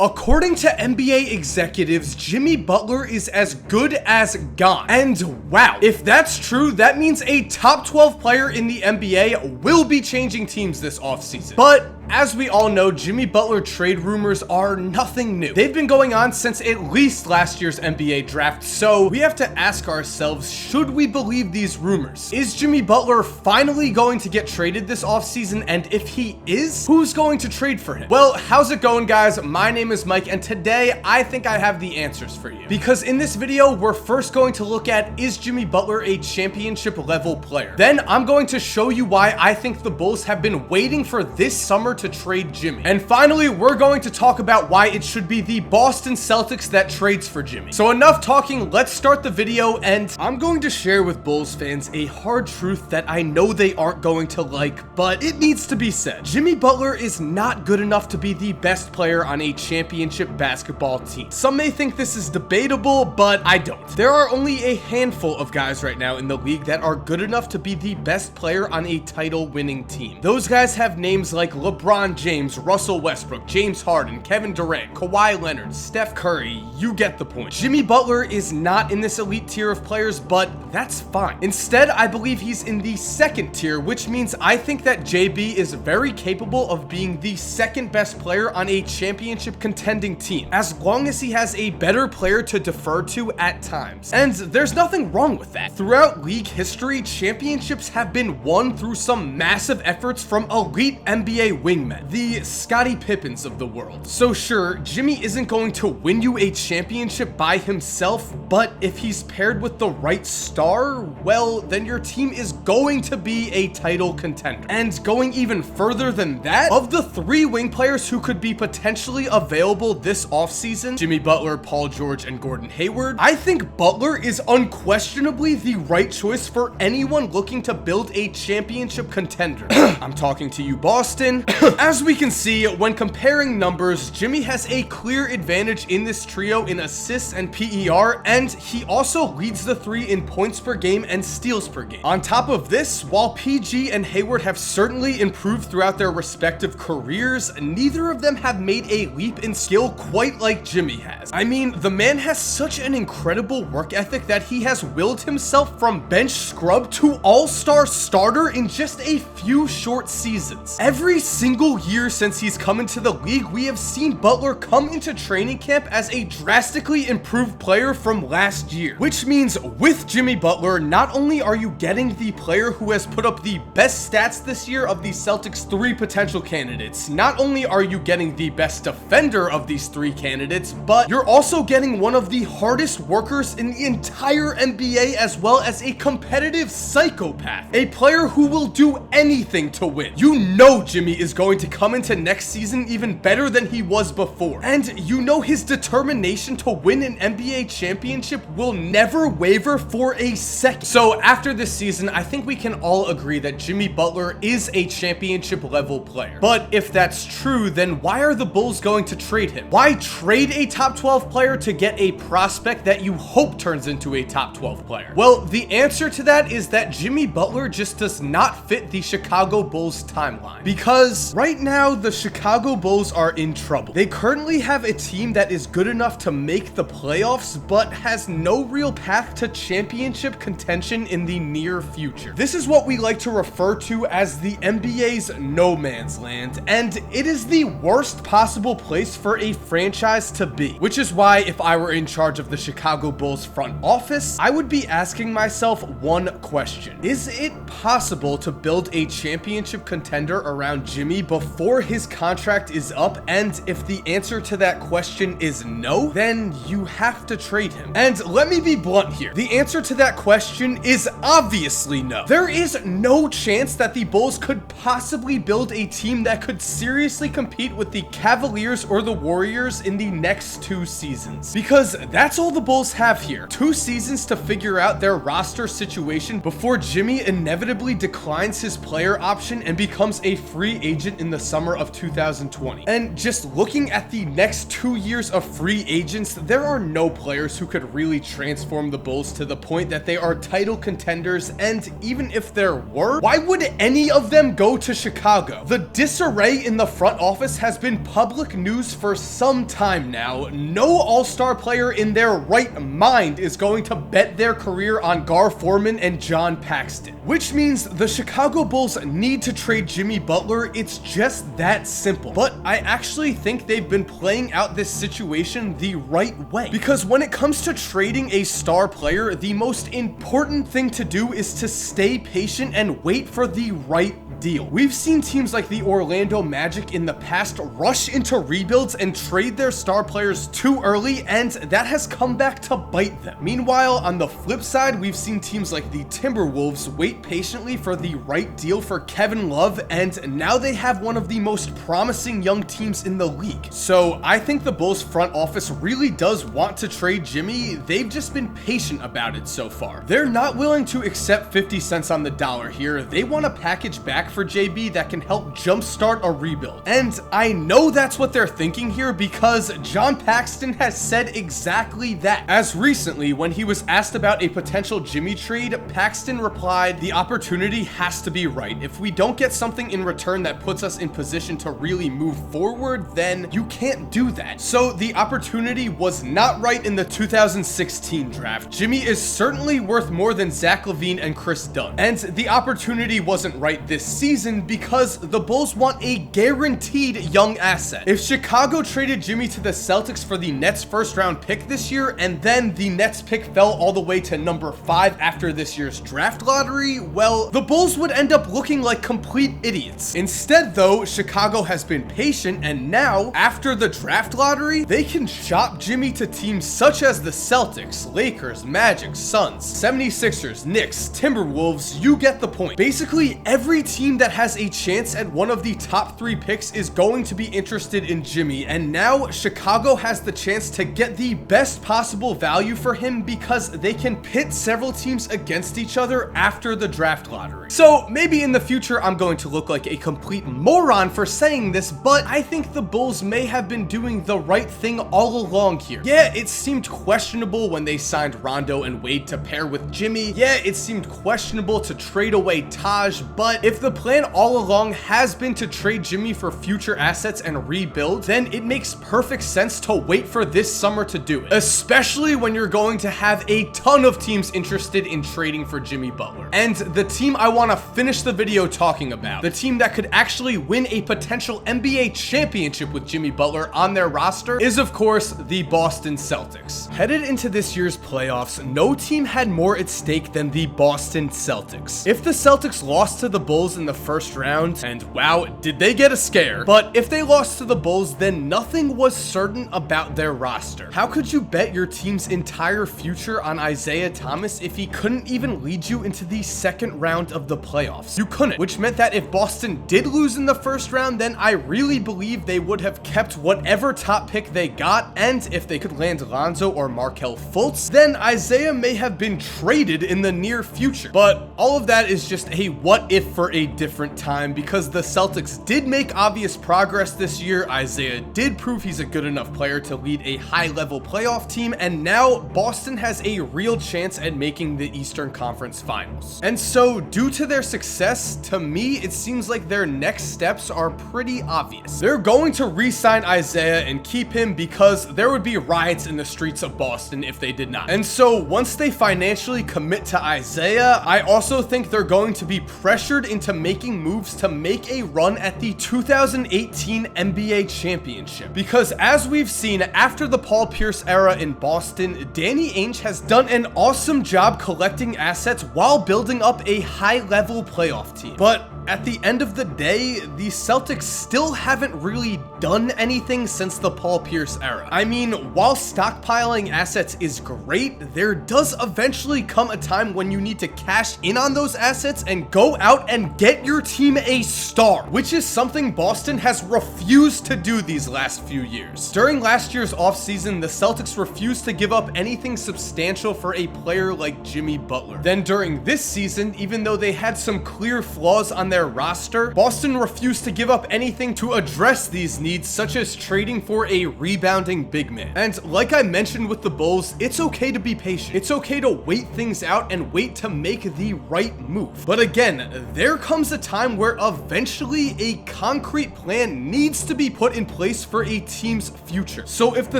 According to NBA executives, Jimmy Butler is as good as gone. And wow, if that's true, that means a top 12 player in the NBA will be changing teams this offseason. But as we all know, Jimmy Butler trade rumors are nothing new. They've been going on since at least last year's NBA draft, so we have to ask ourselves, should we believe these rumors? Is Jimmy Butler finally going to get traded this offseason? And if he is, who's going to trade for him? Well, how's it going, guys? My name is Mike, and today I think I have the answers for you. Because in this video, we're first going to look at, is Jimmy Butler a championship level player? Then I'm going to show you why I think the Bulls have been waiting for this summer to trade Jimmy. And finally, we're going to talk about why it should be the Boston Celtics that trades for Jimmy. So enough talking, let's start the video, and I'm going to share with Bulls fans a hard truth that I know they aren't going to like, but it needs to be said. Jimmy Butler is not good enough to be the best player on a championship basketball team. Some may think this is debatable, but I don't. There are only a handful of guys right now in the league that are good enough to be the best player on a title-winning team. Those guys have names like LeBron James, Russell Westbrook, James Harden, Kevin Durant, Kawhi Leonard, Steph Curry. You get the point. Jimmy Butler is not in this elite tier of players, but that's fine. Instead, I believe he's in the second tier, which means I think that JB is very capable of being the second best player on a championship contending team, as long as he has a better player to defer to at times. And there's nothing wrong with that. Throughout league history, championships have been won through some massive efforts from elite NBA wingmen, the Scottie Pippens of the world. So sure, Jimmy isn't going to win you a championship by himself, but if he's paired with the right star, well, then your team is going to be a title contender. And going even further than that, of the three wing players who could be potentially available this offseason, Jimmy Butler, Paul George, and Gordon Hayward, I think Butler is unquestionably the right choice for anyone looking to build a championship contender. I'm talking to you, Boston. As we can see, when comparing numbers, Jimmy has a clear advantage in this trio in assists and PER, and he also leads the three in points per game and steals per game. On top of this, while PG and Hayward have certainly improved throughout their respective careers, neither of them have made a leap in skill quite like Jimmy has. I mean, the man has such an incredible work ethic that he has willed himself from bench scrub to all-star starter in just a few short seasons. Every single year since he's come into the league, we have seen Butler come into training camp as a drastically improved player from last year, which means with Jimmy Butler, not only are you getting the player who has put up the best stats this year of the Celtics' three potential candidates, not only are you getting the best defender of these three candidates, but you're also getting one of the hardest workers in the entire NBA, as well as a competitive psychopath, a player who will do anything to win. You know Jimmy is going to come into next season even better than he was before, and you know his determination to win an NBA championship will never waver for a second. So after this season, I think we can all agree that Jimmy Butler is a championship level player. But if that's true, then why are the Bulls going to trade him? Why trade a top 12 player to get a prospect that you hope turns into a top 12 player? Well, the answer to that is that Jimmy Butler just does not fit the Chicago Bulls timeline, because right now the Chicago Bulls are in trouble. They currently have a team that is good enough to make the playoffs, but has no real path to championship contention in the near future. This is what we like to refer to as the NBA's no man's land, and it is the worst possible place for a franchise to be, which is why if I were in charge of the Chicago Bulls front office, I would be asking myself one question: is it possible to build a championship contender around Jimmy before his contract is up? And if the answer to that question is no, then you have to trade him. And let me be blunt here. The answer to that question is obviously no. There is no chance that the Bulls could possibly build a team that could seriously compete with the Cavaliers or the Warriors in the next 2 seasons, because that's all the Bulls have here. 2 seasons to figure out their roster situation before Jimmy inevitably declines his player option and becomes a free agent agent in the summer of 2020. And just looking at the next 2 years of free agents, there are no players who could really transform the Bulls to the point that they are title contenders, and even if there were, why would any of them go to Chicago? The disarray in the front office has been public news for some time now. No all-star player in their right mind is going to bet their career on Gar Forman and John Paxson, which means the Chicago Bulls need to trade Jimmy Butler. It's just that simple. But I actually think they've been playing out this situation the right way, because when it comes to trading a star player, the most important thing to do is to stay patient and wait for the right deal. We've seen teams like the Orlando Magic in the past rush into rebuilds and trade their star players too early, and that has come back to bite them. Meanwhile, on the flip side, we've seen teams like the Timberwolves wait patiently for the right deal for Kevin Love, and now they have one of the most promising young teams in the league. So I think the Bulls front office really does want to trade Jimmy. They've just been patient about it so far. They're not willing to accept 50 cents on the dollar here. They want a package back for JB that can help jumpstart a rebuild. And I know that's what they're thinking here, because John Paxson has said exactly that. As recently, when he was asked about a potential Jimmy trade, Paxson replied, "The opportunity has to be right. If we don't get something in return that puts us in position to really move forward, then you can't do that." So the opportunity was not right in the 2016 draft. Jimmy is certainly worth more than Zach LaVine and Chris Dunn. And the opportunity wasn't right this season because the Bulls want a guaranteed young asset. If Chicago traded Jimmy to the Celtics for the Nets first round pick this year, and then the Nets pick fell all the way to number 5 after this year's draft lottery, well, the Bulls would end up looking like complete idiots. Instead though, Chicago has been patient, and now, after the draft lottery, they can shop Jimmy to teams such as the Celtics, Lakers, Magic, Suns, 76ers, Knicks, Timberwolves. You get the point. Basically, every team that has a chance at one of the top 3 picks is going to be interested in Jimmy, and now Chicago has the chance to get the best possible value for him because they can pit several teams against each other after the draft lottery. So maybe in the future I'm going to look like a complete moron for saying this, but I think the Bulls may have been doing the right thing all along here. Yeah, it seemed questionable when they signed Rondo and Wade to pair with Jimmy. Yeah, it seemed questionable to trade away Taj, but if the plan all along has been to trade Jimmy for future assets and rebuild, then it makes perfect sense to wait for this summer to do it, especially when you're going to have a ton of teams interested in trading for Jimmy Butler. And the team I want to finish the video talking about, the team that could actually win a potential NBA championship with Jimmy Butler on their roster, is of course the Boston Celtics. Headed into this year's playoffs, no team had more at stake than the Boston Celtics. If the Celtics lost to the Bulls in the first round, and wow, did they get a scare, but if they lost to the Bulls, then nothing was certain about their roster. How could you bet your team's entire future on Isaiah Thomas if he couldn't even lead you into the second round of the playoffs? You couldn't, which meant that if Boston did lose in the first round, then I really believe they would have kept whatever top pick they got, and if they could land Lonzo or Markelle Fultz, then Isaiah may have been traded in the near future. But all of that is just a what if for a different time, because the Celtics did make obvious progress this year. Isaiah did prove he's a good enough player to lead a high-level playoff team, and now Boston has a real chance at making the Eastern Conference Finals. And so, due to their success, to me, it seems like their next steps are pretty obvious. They're going to re-sign Isaiah and keep him because there would be riots in the streets of Boston if they did not. And so, once they financially commit to Isaiah, I also think they're going to be pressured into making moves to make a run at the 2018 NBA championship. Because as we've seen, after the Paul Pierce era in Boston, Danny Ainge has done an awesome job collecting assets while building up a high-level playoff team. But at the end of the day, the Celtics still haven't really done anything since the Paul Pierce era. I mean, while stockpiling assets is great, there does eventually come a time when you need to cash in on those assets and go out and get your team a star, which is something Boston has refused to do these last few years. During last year's offseason, the Celtics refused to give up anything substantial for a player like Jimmy Butler. Then during this season, even though they had some clear flaws on their roster, Boston even refuse to give up anything to address these needs, such as trading for a rebounding big man. And like I mentioned with the Bulls, it's okay to be patient. It's okay to wait things out and wait to make the right move. But again, there comes a time where eventually a concrete plan needs to be put in place for a team's future. So if the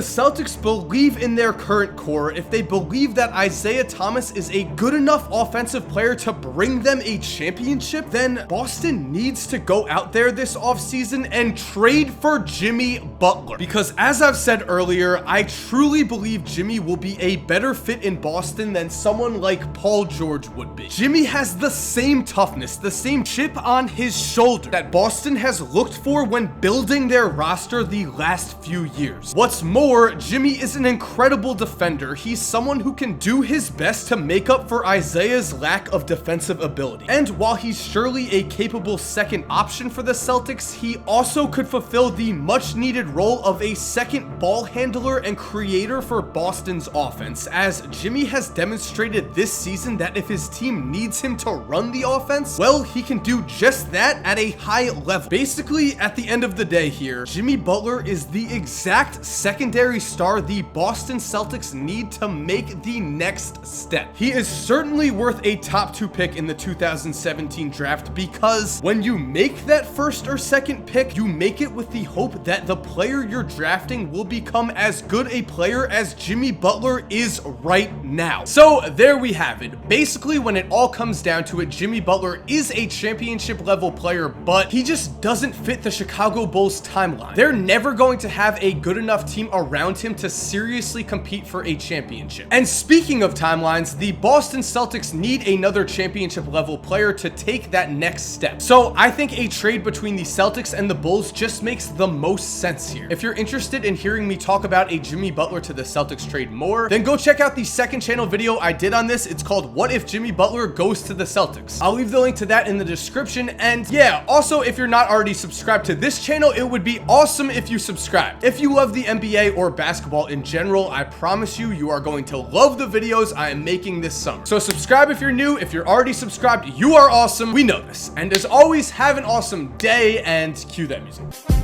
Celtics believe in their current core, if they believe that Isaiah Thomas is a good enough offensive player to bring them a championship, then Boston needs to go out there this offseason and trade for Jimmy Butler. Because as I've said earlier, I truly believe Jimmy will be a better fit in Boston than someone like Paul George would be. Jimmy has the same toughness, the same chip on his shoulder that Boston has looked for when building their roster the last few years. What's more, Jimmy is an incredible defender. He's someone who can do his best to make up for Isaiah's lack of defensive ability. And while he's surely a capable second option for the Celtics, he also could fulfill the much needed role of a second ball handler and creator for Boston's offense, as Jimmy has demonstrated this season that if his team needs him to run the offense, well, he can do just that at a high level. Basically, at the end of the day here, Jimmy Butler is the exact secondary star the Boston Celtics need to make the next step. He is certainly worth a top 2 pick in the 2017 draft, because when you make that first or second pick, you make it with the hope that the player you're drafting will become as good a player as Jimmy Butler is right now. So there we have it. Basically, when it all comes down to it, Jimmy Butler is a championship level player, but he just doesn't fit the Chicago Bulls timeline. They're never going to have a good enough team around him to seriously compete for a championship. And speaking of timelines, the Boston Celtics need another championship level player to take that next step. So I think a trade between the Celtics and the Bulls just makes the most sense here. If you're interested in hearing me talk about a Jimmy Butler to the Celtics trade more, then go check out the second channel video I did on this. It's called What If Jimmy Butler Goes to the Celtics? I'll leave the link to that in the description. And yeah, also, if you're not already subscribed to this channel, it would be awesome if you subscribe. If you love the NBA or basketball in general, I promise you, you are going to love the videos I am making this summer. So subscribe if you're new. If you're already subscribed, you are awesome. We know this. And as always, have an awesome day, and cue that music.